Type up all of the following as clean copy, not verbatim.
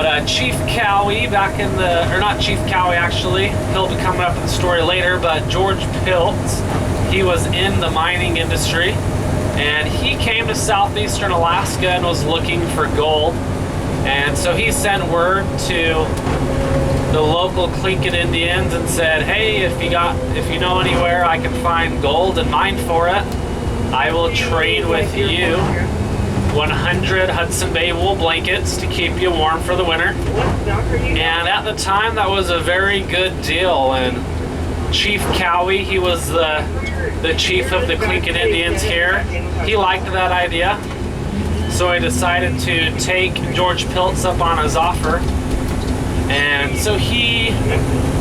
But Chief Cowie back in the, or not Chief Cowie actually, he'll be coming up in the story later, but George Piltz, he was in the mining industry, and he came to southeastern Alaska and was looking for gold. And so he sent word to the local Tlingit Indians and said, hey, if you know anywhere I can find gold and mine for it, I will trade with you 100 Hudson Bay wool blankets to keep you warm for the winter. And at the time, that was a very good deal. And Chief Cowie, he was the chief of the Tlingit Indians here. He liked that idea, so he decided to take George Piltz up on his offer. And so he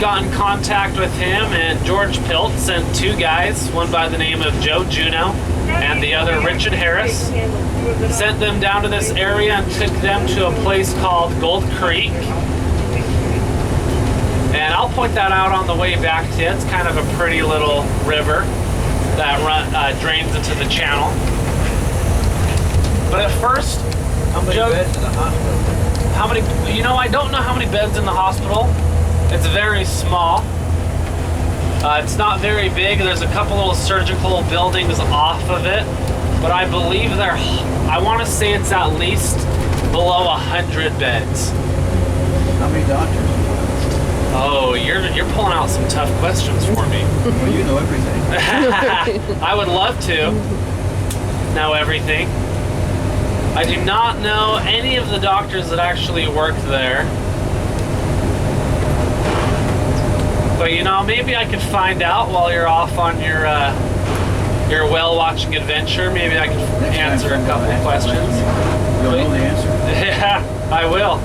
got in contact with him, and George Piltz sent two guys, one by the name of Joe Juneau and the other Richard Harris, sent them down to this area and took them to a place called Gold Creek. And I'll point that out on the way back to you. It's kind of a pretty little river that drains into the channel. But at first, how many beds in the hospital? How many? You know, I don't know how many beds in the hospital. It's very small. It's not very big. There's a couple little surgical buildings off of it, but I believe I want to say it's at least below 100 beds. How many doctors? Oh, you're pulling out some tough questions for me. Well, you know everything. I would love to know everything. I do not know any of the doctors that actually work there. But you know, maybe I could find out while you're off on your whale watching adventure. Maybe I can answer a couple of questions. You'll know the answer. Yeah, I will.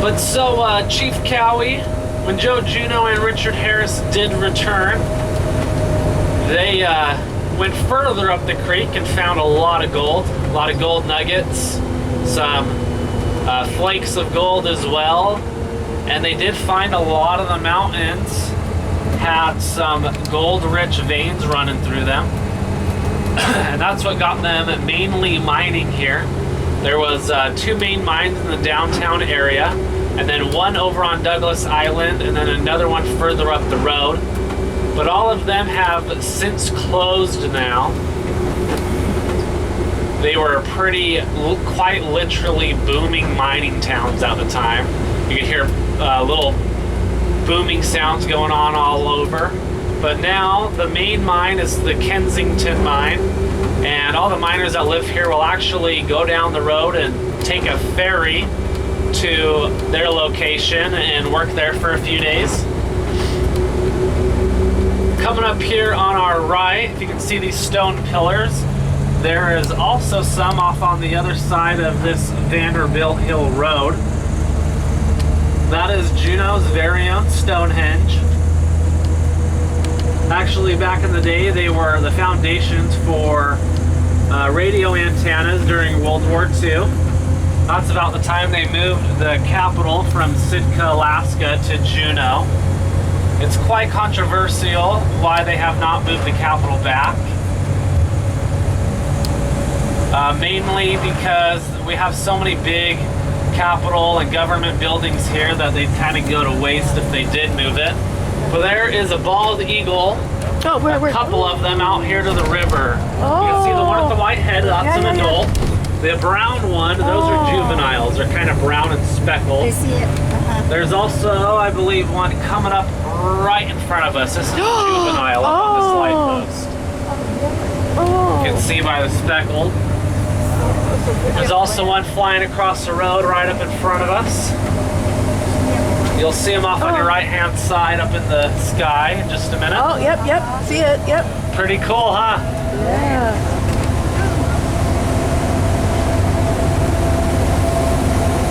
But so Chief Cowie, when Joe Juneau and Richard Harris did return, they went further up the creek and found a lot of gold nuggets, some flakes of gold as well. And they did find a lot of the mountains had some gold-rich veins running through them. And that's what got them mainly mining here. There was two main mines in the downtown area, and then one over on Douglas Island, and then another one further up the road. But all of them have since closed now. They were quite literally booming mining towns at the time. You could hear little booming sounds going on all over. But now the main mine is the Kensington mine, and all the miners that live here will actually go down the road and take a ferry to their location and work there for a few days. Coming up here on our right, if you can see these stone pillars, there is also some off on the other side of this Vanderbilt Hill Road. That is Juneau's very own Stonehenge. Actually, back in the day, they were the foundations for radio antennas during World War II. That's about the time they moved the capital from Sitka, Alaska to Juneau. It's quite controversial why they have not moved the capital back. Mainly because we have so many big capital and government buildings here that they'd kind of go to waste if they did move it. But there is a bald eagle, a couple of them out here to the river. Oh. You can see the one with the white head, that's an adult. The brown one, those are juveniles. They're kind of brown and speckled. I see it. There's also, I believe, one coming up right in front of us. This is a juvenile up on this light post. You can see by the speckled. There's also one flying across the road right up in front of us. You'll see them off on your right-hand side up in the sky in just a minute. Oh, yep, see it, yep. Pretty cool, huh? Yeah.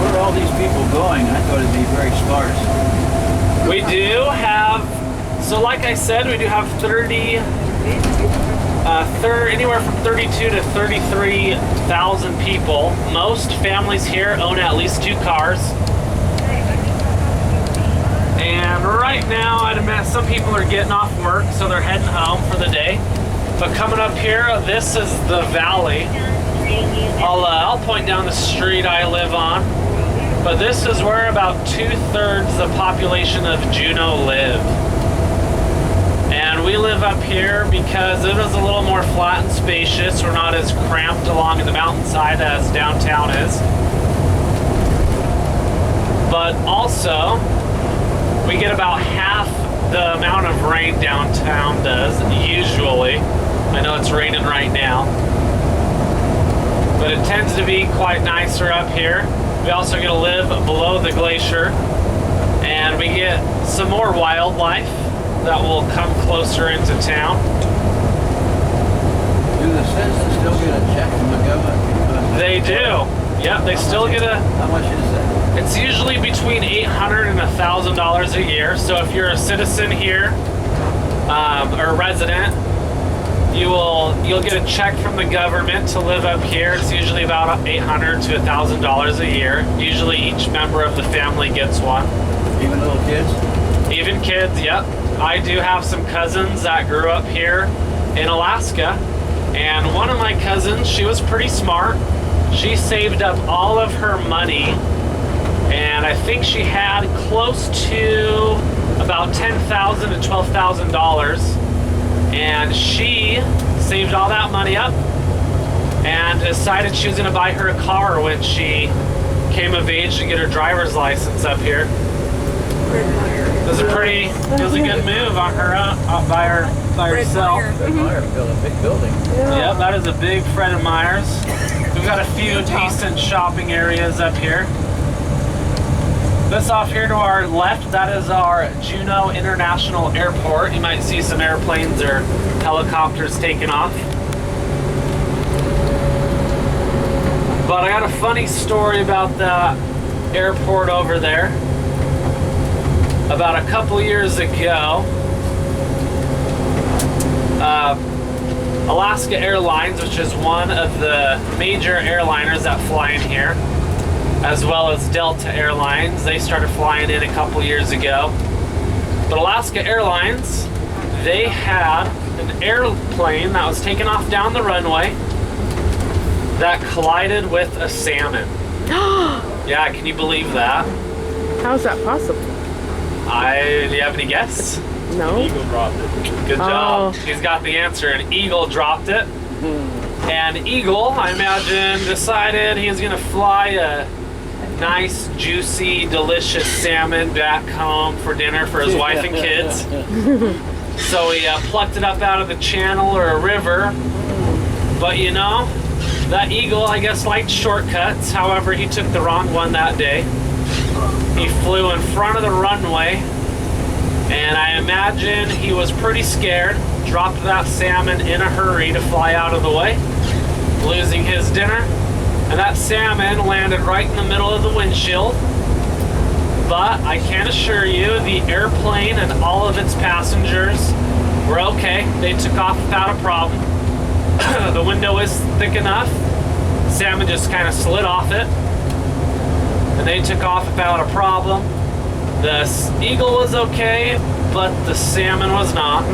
Where are all these people going? I thought it'd be very sparse. We do have, so like I said, we do have anywhere from 32 to 33,000 people. Most families here own at least 2 cars. And right now, I'd imagine some people are getting off work, so they're heading home for the day. But coming up here, this is the valley. I'll point down the street I live on. But this is where about 2/3 the population of Juneau live. And we live up here because it is a little more flat and spacious. We're not as cramped along the mountainside as downtown is. But also, we get about half the amount of rain downtown does, usually. I know it's raining right now. But it tends to be quite nicer up here. We also get to live below the glacier. And we get some more wildlife that will come closer into town. Do the citizens still get a check from the government? They do. Yep, they still get a... How much is that? It's usually between $800 and $1,000 a year. So if you're a citizen here, or a resident, you'll get a check from the government to live up here. It's usually about $800 to $1,000 a year. Usually each member of the family gets one. Even little kids? Even kids, yep. I do have some cousins that grew up here in Alaska. And one of my cousins, she was pretty smart. She saved up all of her money. And I think she had close to about $10,000 to $12,000. And she saved all that money up and decided she was going to buy her a car when she came of age to get her driver's license up here. It was a good move on her own, by herself. Fred Meyer built a big building. Yep, that is a big Fred Meyer's. We've got a few decent shopping areas up here. This off here to our left, that is our Juneau International Airport. You might see some airplanes or helicopters taking off. But I got a funny story about the airport over there. About a couple years ago, Alaska Airlines, which is one of the major airliners that fly in here, as well as Delta Airlines, they started flying in a couple years ago. But Alaska Airlines, they had an airplane that was taken off down the runway that collided with a salmon. Yeah, can you believe that? How's that possible? Do you have any guess? No. Eagle dropped it. Good job. Oh. He's got the answer. An eagle dropped it. And Eagle, I imagine, decided he was going to fly a nice, juicy, delicious salmon back home for dinner for his wife and kids. So he plucked it up out of the channel or a river. But you know, that eagle, I guess, liked shortcuts. However, he took the wrong one that day. He flew in front of the runway, and I imagine he was pretty scared, dropped that salmon in a hurry to fly out of the way, losing his dinner. And that salmon landed right in the middle of the windshield. But I can assure you, the airplane and all of its passengers were okay. They took off without a problem. The window is thick enough. Salmon just kind of slid off it. And they took off without a problem. The eagle was okay, but the salmon was not.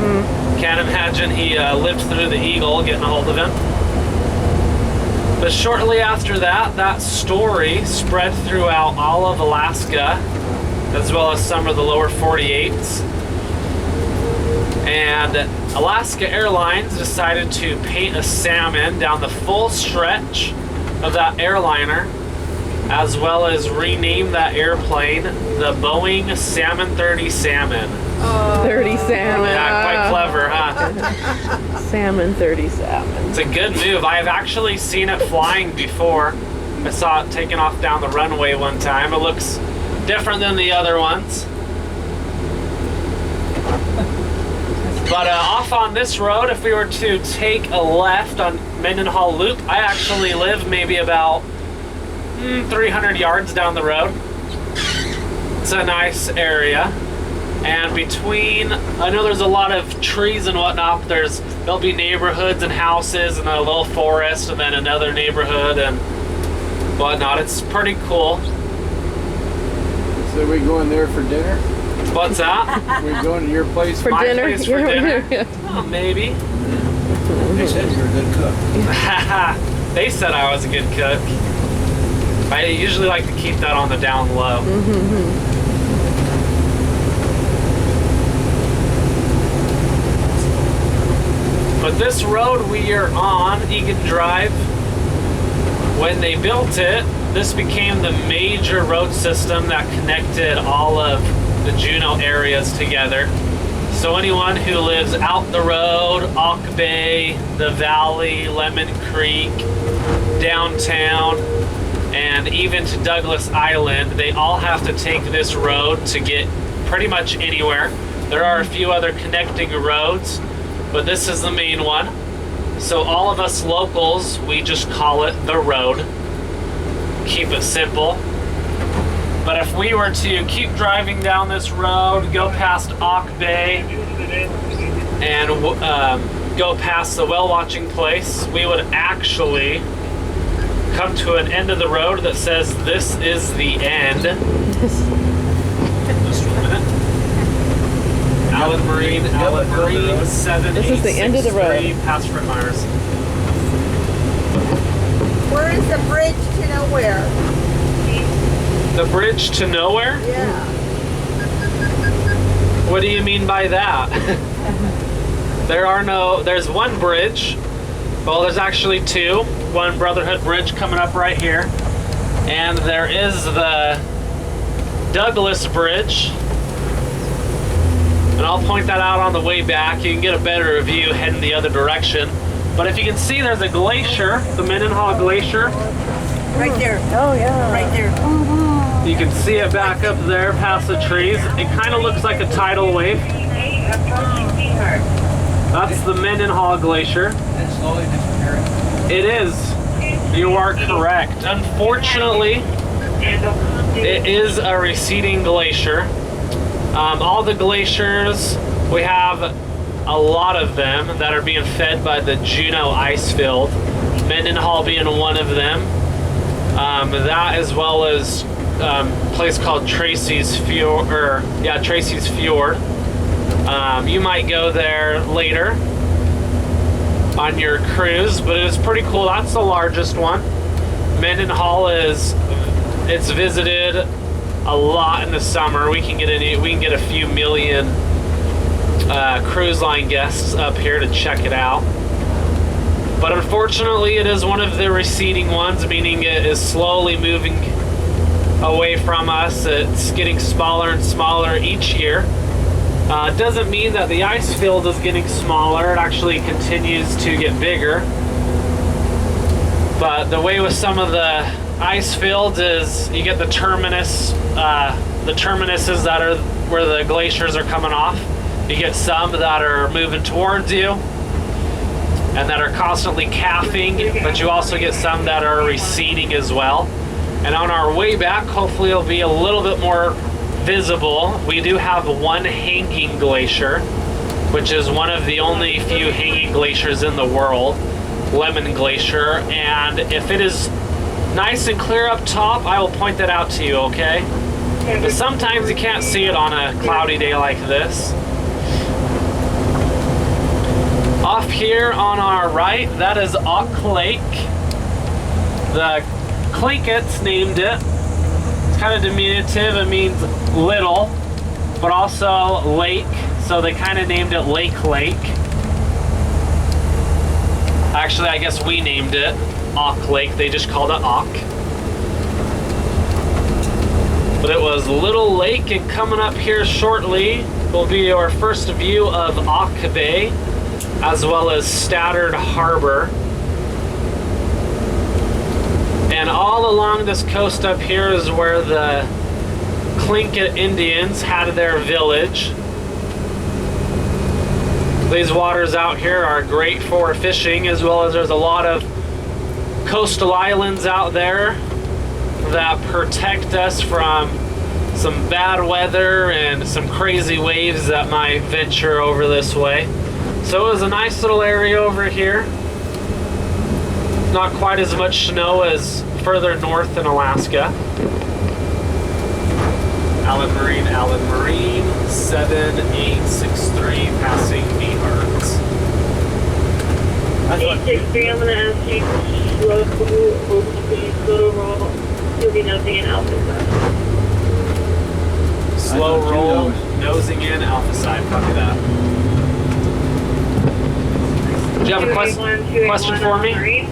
Can't imagine he lived through the eagle getting a hold of him. But shortly after that, that story spread throughout all of Alaska, as well as some of the lower 48s. And Alaska Airlines decided to paint a salmon down the full stretch of that airliner, as well as rename that airplane the Boeing Salmon 30 Salmon. 30 salmon. Yeah, quite clever, huh? Salmon 30 salmon. It's a good move. I've actually seen it flying before. I saw it taking off down the runway one time. It looks different than the other ones. But off on this road, if we were to take a left on Mendenhall Loop, I actually live maybe about 300 yards down the road. It's a nice area. And between, I know there's a lot of trees and whatnot, but there'll be neighborhoods and houses and a little forest and then another neighborhood and whatnot. It's pretty cool. So we going there for dinner? What's that? We going to your place For My dinner? place for dinner? Oh, maybe. They said you're a good cook. They said I was a good cook. I usually like to keep that on the down low. But this road we are on, Egan Drive, when they built it, this became the major road system that connected all of the Juneau areas together. So anyone who lives out the road, Auk Bay, the Valley, Lemon Creek, downtown, and even to Douglas Island, they all have to take this road to get pretty much anywhere. There are a few other connecting roads, but this is the main one. So all of us locals, we just call it the road. Keep it simple. But if we were to keep driving down this road, go past Auk Bay, and go past the whale watching place, we would actually come to an end of the road that says this is the end. Just a minute. Alan Marine 7863. This is the end of the road. Past Fred Myers. Where is the bridge to nowhere? The bridge to nowhere? Yeah. What do you mean by that? There's one bridge. Well, there's actually two. One Brotherhood Bridge coming up right here. And there is the Douglas Bridge. And I'll point that out on the way back. You can get a better view heading the other direction. But if you can see, there's a glacier, the Mendenhall Glacier. Right there. Oh, yeah. Right there. You can see it back up there past the trees. It kind of looks like a tidal wave. That's the Mendenhall Glacier. It's slowly disappearing. It is. You are correct. Unfortunately, it is a receding glacier. All the glaciers, we have a lot of them that are being fed by the Juneau ice field. Mendenhall being one of them. That as well as a place called Tracy's Fjord. Tracy's Fjord. You might go there later on your cruise, but it's pretty cool. That's the largest one. Mendenhall it's visited a lot in the summer. We can get a few million cruise line guests up here to check it out. But unfortunately, it is one of the receding ones, meaning it is slowly moving away from us. It's getting smaller and smaller each year. It doesn't mean that the ice field is getting smaller. It actually continues to get bigger. But the way with some of the ice fields is you get the terminuses that are where the glaciers are coming off. You get some that are moving towards you and that are constantly calving, but you also get some that are receding as well. And on our way back, hopefully it'll be a little bit more visible. We do have one hanging glacier, which is one of the only few hanging glaciers in the world, Lemon Glacier. And if it is nice and clear up top, I will point that out to you, okay? But sometimes you can't see it on a cloudy day like this. Off here on our right, that is Auk Lake. The Tlinkets named it. It's kind of diminutive. It means little, but also lake. So they kind of named it Lake Lake. Actually, I guess we named it Auk Lake. They just called it Auk. But it was Little Lake, and coming up here shortly will be our first view of Auk Bay, as well as Stoddard Harbor. And all along this coast up here is where the Tlingit Indians had their village. These waters out here are great for fishing, as well as there's a lot of coastal islands out there that protect us from some bad weather and some crazy waves that might venture over this way. So it was a nice little area over here. Not quite as much snow as further north in Alaska. Alan Marine 7863, passing megahertz. I'm gonna ask you to slow over the You'll be nosing in Alpha. Slow I thought roll, Juno nosing in, alpha side. Copy that. Do you have a question for me?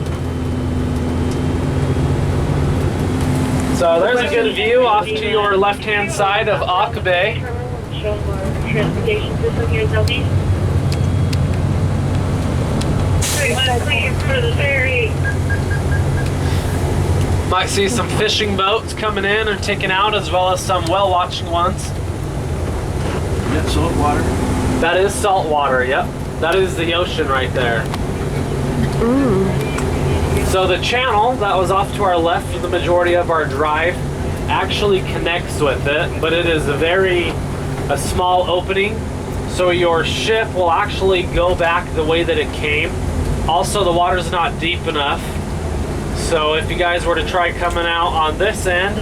So there's a good view off to your left-hand side of Auk Bay. Transportation system here in Southeast. 31, please, for the ferry. Might see some fishing boats coming in and taking out, as well as some whale-watching ones. Is that salt water? That is salt water, yep. That is the ocean right there. So the channel that was off to our left for the majority of our drive actually connects with it, but it is a small opening. So your ship will actually go back the way that it came. Also, the water's not deep enough. So if you guys were to try coming out on this end,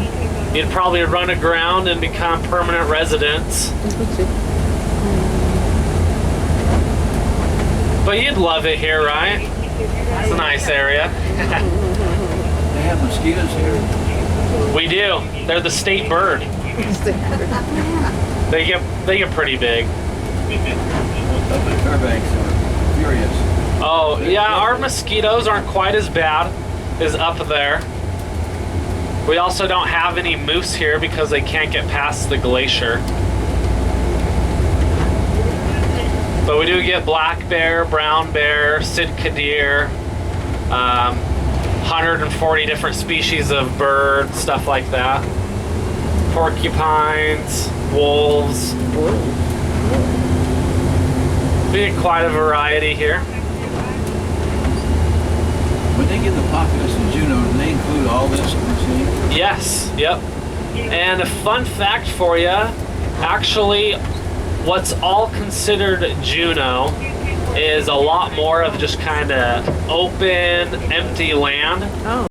you'd probably run aground and become permanent residents. But you'd love it here, right? It's a nice area. They have mosquitoes here. We do. They're the state bird. They get pretty big. Up at Fairbanks are furious. Oh, yeah, our mosquitoes aren't quite as bad as up there. We also don't have any moose here because they can't get past the glacier. But we do get black bear, brown bear, Sitka deer, 140 different species of bird, stuff like that. Porcupines, wolves. We get quite a variety here. When they get the populace in Juneau, do they include all this we're seeing? Yes, yep. And a fun fact for you, actually, what's all considered Juneau is a lot more of just kind of open, empty land. Oh.